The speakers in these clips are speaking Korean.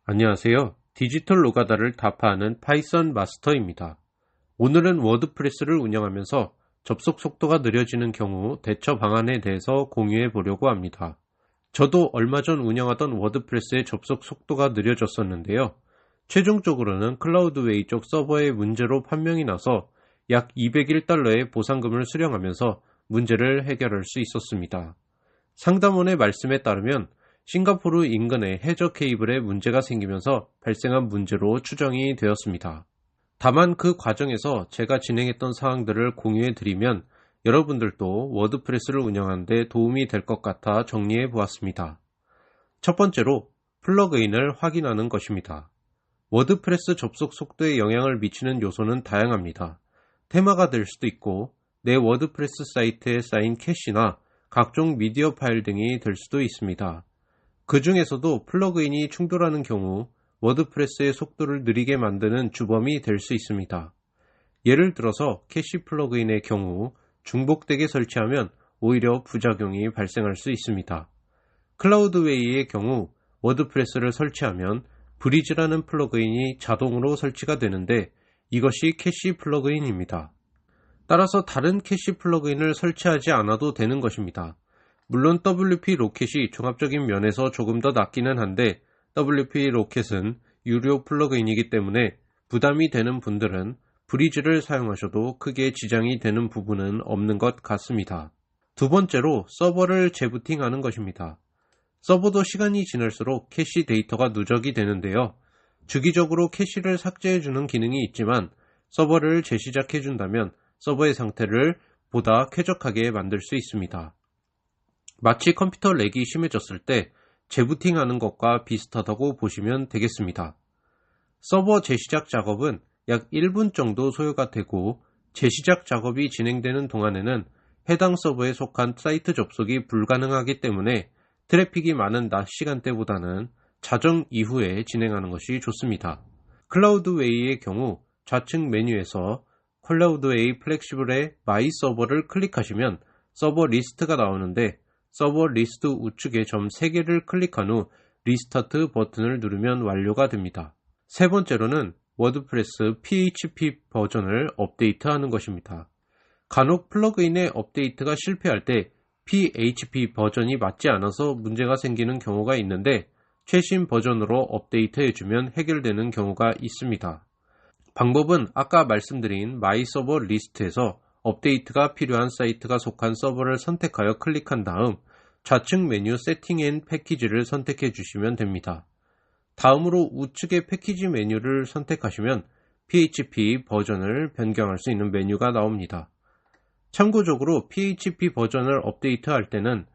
안녕하세요. 디지털 노가다를 타파하는 파이썬 마스터입니다. 오늘은 워드프레스를 운영하면서 접속 속도가 느려지는 경우 대처 방안에 대해서 공유해 보려고 합니다. 저도 얼마 전 운영하던 워드프레스의 접속 속도가 느려졌었는데요. 최종적으로는 클라우드웨이 쪽 서버의 문제로 판명이 나서 약 $201의 보상금을 수령하면서 문제를 해결할 수 있었습니다. 상담원의 말씀에 따르면 싱가포르 인근의 해저 케이블에 문제가 생기면서 발생한 문제로 추정이 되었습니다. 다만 그 과정에서 제가 진행했던 사항들을 공유해 드리면 여러분들도 워드프레스를 운영하는 데 도움이 될 것 같아 정리해 보았습니다. 첫 번째로 플러그인을 확인하는 것입니다. 워드프레스 접속 속도에 영향을 미치는 요소는 다양합니다. 테마가 될 수도 있고 내 워드프레스 사이트에 쌓인 캐시나 각종 미디어 파일 등이 될 수도 있습니다. 그 중에서도 플러그인이 충돌하는 경우 워드프레스의 속도를 느리게 만드는 주범이 될 수 있습니다. 예를 들어서 캐시 플러그인의 경우 중복되게 설치하면 오히려 부작용이 발생할 수 있습니다. 클라우드웨이의 경우 워드프레스를 설치하면 브리즈라는 플러그인이 자동으로 설치가 되는데 이것이 캐시 플러그인입니다. 따라서 다른 캐시 플러그인을 설치하지 않아도 되는 것입니다. 물론 WP 로켓이 종합적인 면에서 조금 더 낫기는 한데 WP 로켓은 유료 플러그인이기 때문에 부담이 되는 분들은 브리즈를 사용하셔도 크게 지장이 되는 부분은 없는 것 같습니다. 두 번째로 서버를 재부팅하는 것입니다. 서버도 시간이 지날수록 캐시 데이터가 누적이 되는데요. 주기적으로 캐시를 삭제해주는 기능이 있지만 서버를 재시작해준다면 서버의 상태를 보다 쾌적하게 만들 수 있습니다. 마치 컴퓨터 렉이 심해졌을 때 재부팅하는 것과 비슷하다고 보시면 되겠습니다. 서버 재시작 작업은 약 1분 정도 소요가 되고 재시작 작업이 진행되는 동안에는 해당 서버에 속한 사이트 접속이 불가능하기 때문에 트래픽이 많은 낮 시간대보다는 자정 이후에 진행하는 것이 좋습니다. 클라우드웨이의 경우 좌측 메뉴에서 클라우드웨이 플렉시블의 마이 서버를 클릭하시면 서버 리스트가 나오는데 서버 리스트 우측에 점 3개를 클릭한 후 리스타트 버튼을 누르면 완료가 됩니다. 세 번째로는 워드프레스 PHP 버전을 업데이트하는 것입니다. 간혹 플러그인의 업데이트가 실패할 때 PHP 버전이 맞지 않아서 문제가 생기는 경우가 있는데 최신 버전으로 업데이트해주면 해결되는 경우가 있습니다. 방법은 아까 말씀드린 마이 서버 리스트에서 업데이트가 필요한 사이트가 속한 서버를 선택하여 클릭한 다음 좌측 메뉴 세팅 앤 패키지를 선택해 주시면 됩니다. 다음으로 우측의 패키지 메뉴를 선택하시면 PHP 버전을 변경할 수 있는 메뉴가 나옵니다. 참고적으로 PHP 버전을 업데이트할 때는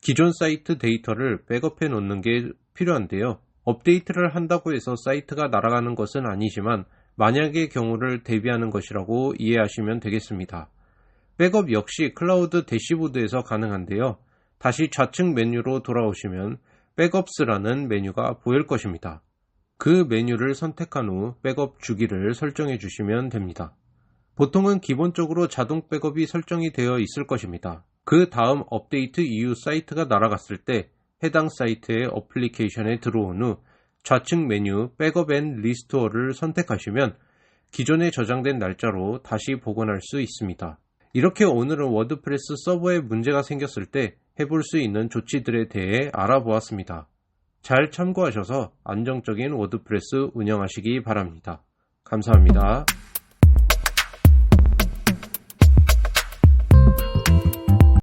기존 사이트 데이터를 백업해 놓는 게 필요한데요. 업데이트를 한다고 해서 사이트가 날아가는 것은 아니지만 만약의 경우를 대비하는 것이라고 이해하시면 되겠습니다. 백업 역시 클라우드 대시보드에서 가능한데요. 다시 좌측 메뉴로 돌아오시면 백업스라는 메뉴가 보일 것입니다. 그 메뉴를 선택한 후 백업 주기를 설정해 주시면 됩니다. 보통은 기본적으로 자동 백업이 설정이 되어 있을 것입니다. 그 다음 업데이트 이후 사이트가 날아갔을 때 해당 사이트의 어플리케이션에 들어온 후 좌측 메뉴 백업 앤 리스토어를 선택하시면 기존에 저장된 날짜로 다시 복원할 수 있습니다. 이렇게 오늘은 워드프레스 서버에 문제가 생겼을 때 해볼 수 있는 조치들에 대해 알아보았습니다. 잘 참고하셔서 안정적인 워드프레스 운영하시기 바랍니다. 감사합니다.